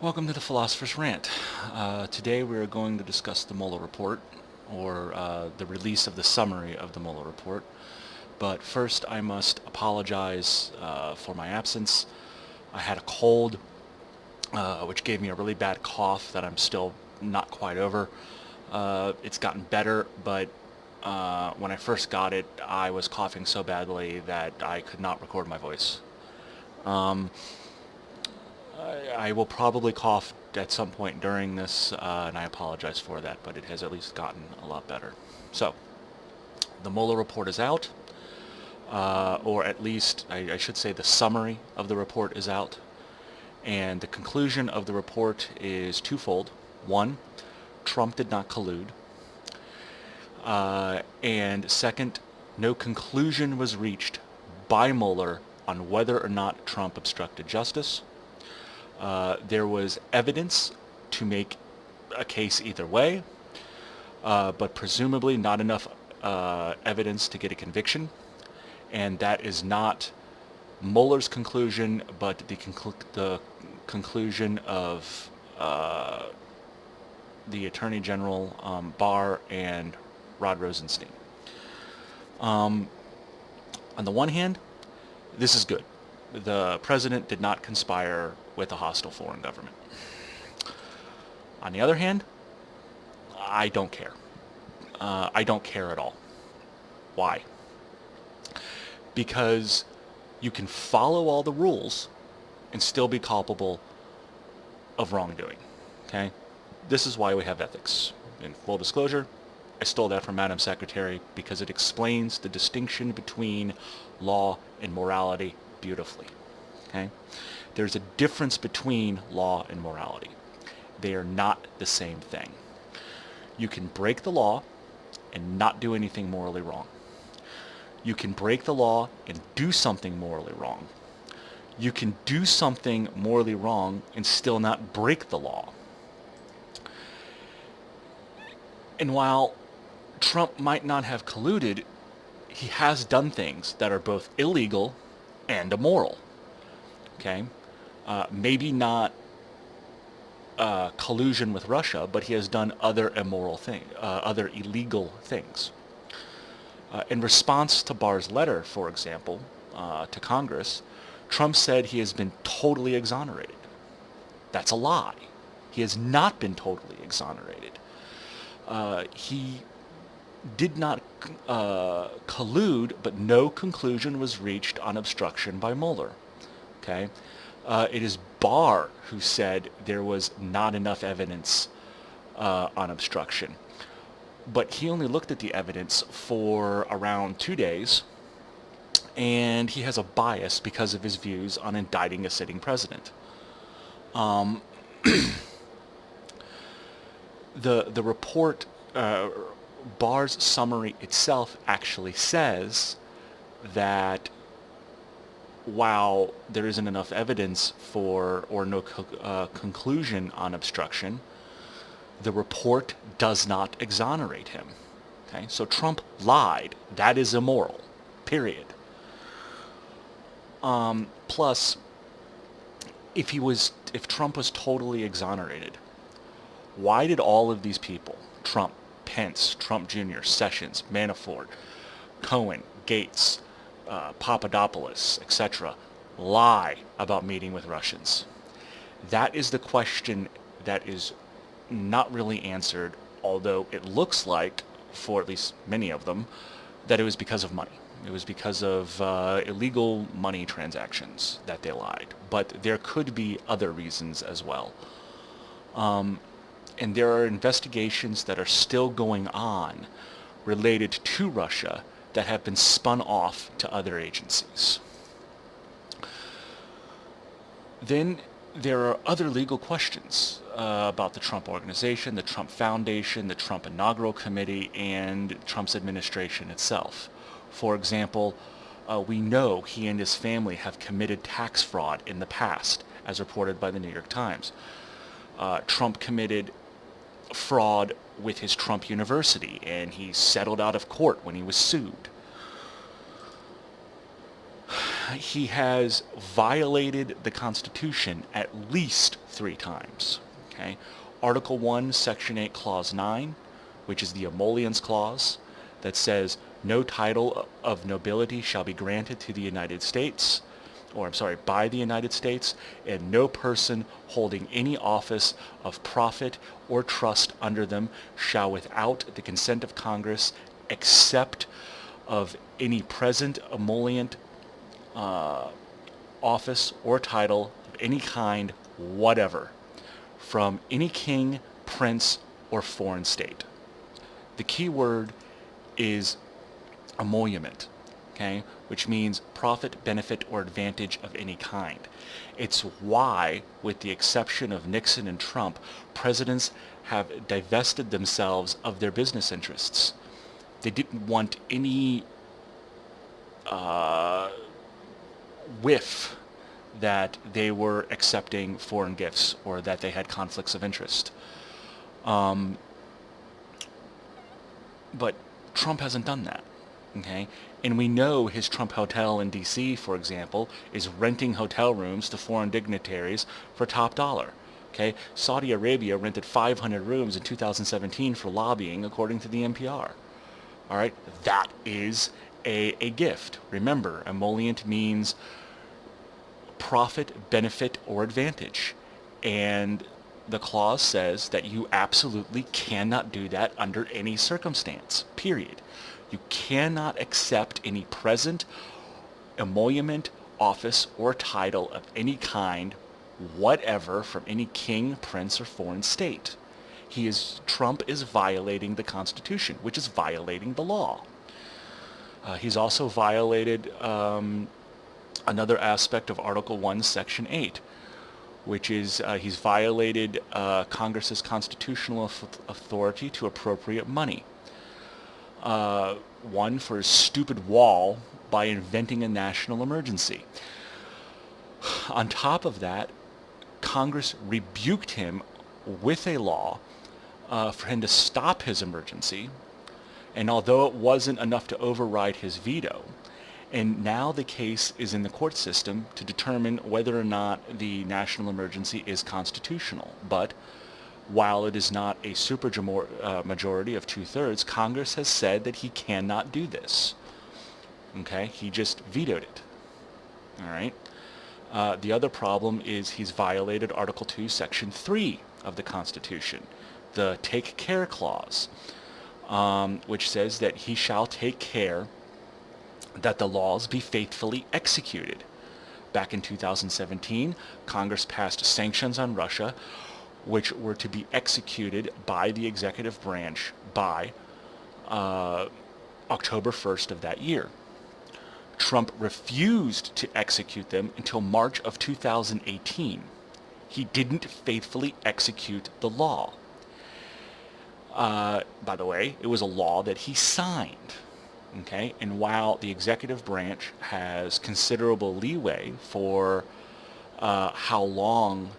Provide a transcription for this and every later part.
Welcome to the Philosopher's Rant. Today we are going to discuss the Mueller Report, or the release of the summary of the Mueller Report. But first I must apologize for my absence. I had a cold, which gave me a really bad cough that I'm still not quite over. It's gotten better, but when I first got it, I was coughing so badly that I could not record my voice. Um, I will probably cough at some point during this, and I apologize for that, but it has at least gotten a lot better. So, the Mueller report is out, or at least I should say the summary of the report is out, and the conclusion of the report is twofold. One, Trump did not collude, and second, no conclusion was reached by Mueller on whether or not Trump obstructed justice. There was evidence to make a case either way, but presumably not enough evidence to get a conviction. And that is not Mueller's conclusion, but the conclusion of the Attorney General, Barr, and Rod Rosenstein. On the one hand, this is good. The president did not conspire with a hostile foreign government. On the other hand, I don't care. I don't care at all. Why? Because you can follow all the rules and still be culpable of wrongdoing. Okay? This is why we have ethics. In full disclosure, I stole that from Madam Secretary because it explains the distinction between law and morality beautifully. Okay? There's a difference between law and morality. They are not the same thing. You can break the law and not do anything morally wrong. You can break the law and do something morally wrong. You can do something morally wrong and still not break the law. And while Trump might not have colluded, he has done things that are both illegal and immoral. Okay? Maybe not collusion with Russia, but he has done other other illegal things. In response to Barr's letter, for example, to Congress, Trump said he has been totally exonerated. That's a lie. He has not been totally exonerated. He did not collude, but no conclusion was reached on obstruction by Mueller. Okay? It is Barr who said there was not enough evidence on obstruction. But he only looked at the evidence for around 2 days, and he has a bias because of his views on indicting a sitting president. The report, Barr's summary itself actually says that while there isn't enough evidence for, or no conclusion on obstruction, the report does not exonerate him. Okay, so Trump lied. That is immoral. Period. Plus, if Trump was totally exonerated, why did all of these people, Trump, Pence, Trump Jr., Sessions, Manafort, Cohen, Gates, Papadopoulos, etc., lie about meeting with Russians? That is the question that is not really answered, although it looks like, for at least many of them, that it was because of money. It was because of illegal money transactions that they lied. But there could be other reasons as well. And there are investigations that are still going on related to Russia that have been spun off to other agencies. Then there are other legal questions about the Trump Organization, the Trump Foundation, the Trump Inaugural Committee, and Trump's administration itself. For example, we know he and his family have committed tax fraud in the past, as reported by the New York Times. Trump committed fraud with his Trump University, and he settled out of court when he was sued. He has violated the Constitution at least three times. Okay? Article 1, Section 8, Clause 9, which is the emollients clause, that says no title of nobility shall be granted to the United States, by the United States, and no person holding any office of profit or trust under them shall, without the consent of Congress, accept of any present emollient office or title of any kind whatever from any king, prince, or foreign state. The key word is emolument, okay, which means profit, benefit, or advantage of any kind. It's why, with the exception of Nixon and Trump, presidents have divested themselves of their business interests. They didn't want any whiff that they were accepting foreign gifts or that they had conflicts of interest. But Trump hasn't done that, okay? And we know his Trump Hotel in D.C., for example, is renting hotel rooms to foreign dignitaries for top dollar, okay? Saudi Arabia rented 500 rooms in 2017 for lobbying, according to the NPR. All right, that is a gift. Remember, emollient means profit, benefit, or advantage. And the clause says that you absolutely cannot do that under any circumstance, period. You cannot accept any present emolument, office, or title of any kind whatever from any king, prince, or foreign state. Trump is violating the Constitution, which is violating the law. He's also violated another aspect of Article 1, Section 8, which is he's violated Congress's constitutional authority to appropriate money. One, for his stupid wall by inventing a national emergency. On top of that, Congress rebuked him with a law for him to stop his emergency, and although it wasn't enough to override his veto, and now the case is in the court system to determine whether or not the national emergency is constitutional. But while it is not a majority of 2/3, Congress has said that he cannot do this. Okay, he just vetoed it. All right. The other problem is he's violated Article 2, Section 3 of the Constitution, the Take Care Clause, which says that he shall take care that the laws be faithfully executed. Back in 2017, Congress passed sanctions on Russia, which were to be executed by the executive branch by October 1st of that year. Trump refused to execute them until March of 2018. He didn't faithfully execute the law. By the way, it was a law that he signed. Okay, and while the executive branch has considerable leeway for how long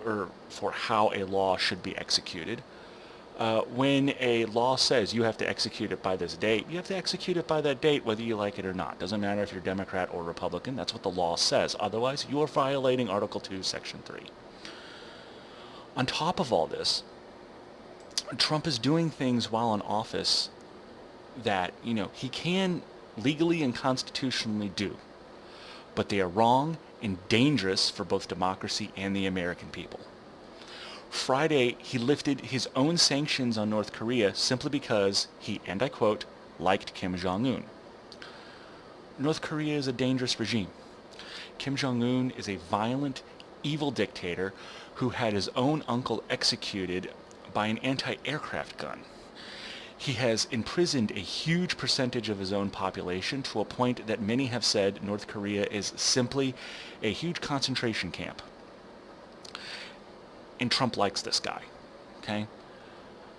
or for how a law should be executed, when a law says you have to execute it by this date, you have to execute it by that date whether you like it or not. Doesn't matter if you're Democrat or Republican. That's what the law says. Otherwise, you are violating Article 2, Section 3. On top of all this, Trump is doing things while in office that, he can legally and constitutionally do, but they are wrong and dangerous for both democracy and the American people. Friday, he lifted his own sanctions on North Korea simply because he, and I quote, liked Kim Jong-un. North Korea is a dangerous regime. Kim Jong-un is a violent, evil dictator who had his own uncle executed by an anti-aircraft gun. He has imprisoned a huge percentage of his own population to a point that many have said North Korea is simply a huge concentration camp. And Trump likes this guy, okay?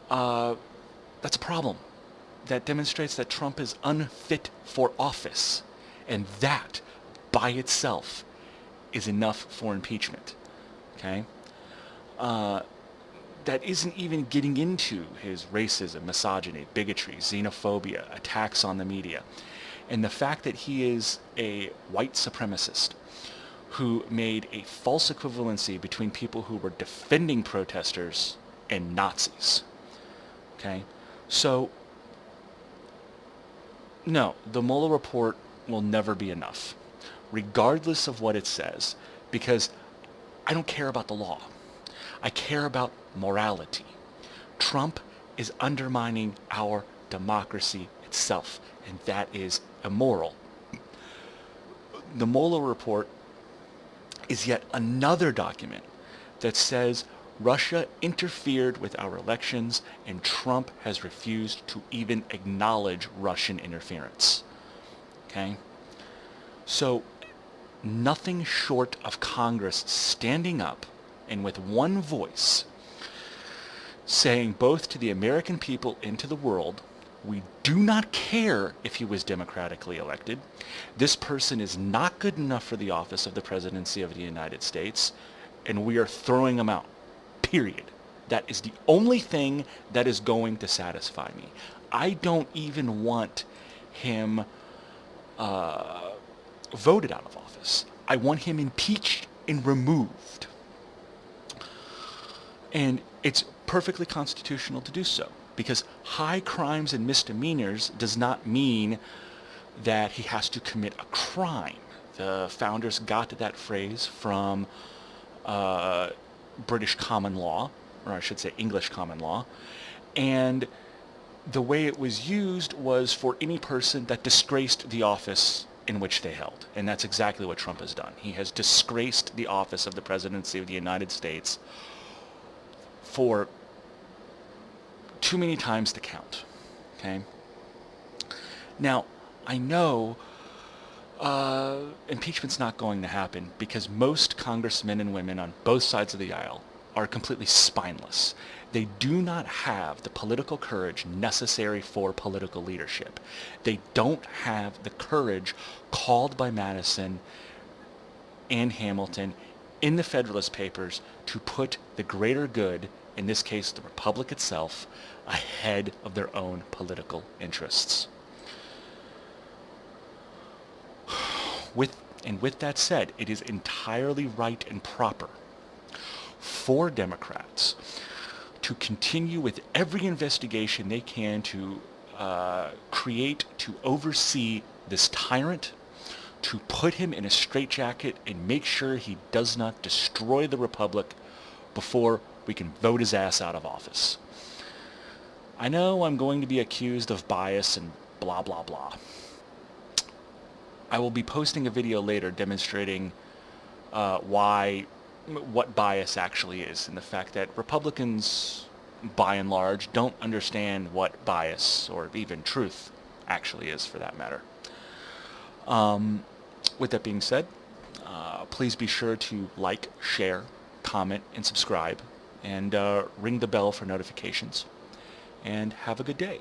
That's a problem. That demonstrates that Trump is unfit for office. And that, by itself, is enough for impeachment, okay? That isn't even getting into his racism, misogyny, bigotry, xenophobia, attacks on the media, and the fact that he is a white supremacist who made a false equivalency between people who were defending protesters and Nazis. Okay? So, no, the Mueller report will never be enough, regardless of what it says, because I don't care about the law. I care about morality. Trump is undermining our democracy itself, and that is immoral. The Mueller report is yet another document that says Russia interfered with our elections and Trump has refused to even acknowledge Russian interference. Okay? So nothing short of Congress standing up and with one voice saying both to the American people and to the world, we do not care if he was democratically elected. This person is not good enough for the office of the presidency of the United States, and we are throwing him out. Period. That is the only thing that is going to satisfy me. I don't even want him voted out of office. I want him impeached and removed. And it's perfectly constitutional to do so, because high crimes and misdemeanors does not mean that he has to commit a crime. The founders got that phrase from British common law, or I should say English common law, and the way it was used was for any person that disgraced the office in which they held. And that's exactly what Trump has done. He has disgraced the office of the presidency of the United States for too many times to count. Okay? Now, I know impeachment's not going to happen because most congressmen and women on both sides of the aisle are completely spineless. They do not have the political courage necessary for political leadership. They don't have the courage called by Madison and Hamilton in the Federalist Papers to put the greater good, in this case the Republic itself, ahead of their own political interests. With that said, it is entirely right and proper for Democrats to continue with every investigation they can to create, to oversee this tyrant, to put him in a straitjacket and make sure he does not destroy the Republic before we can vote his ass out of office. I know I'm going to be accused of bias and blah, blah, blah. I will be posting a video later demonstrating what bias actually is, and the fact that Republicans, by and large, don't understand what bias, or even truth, actually is, for that matter. With that being said, please be sure to like, share, comment, and subscribe, and ring the bell for notifications. And have a good day.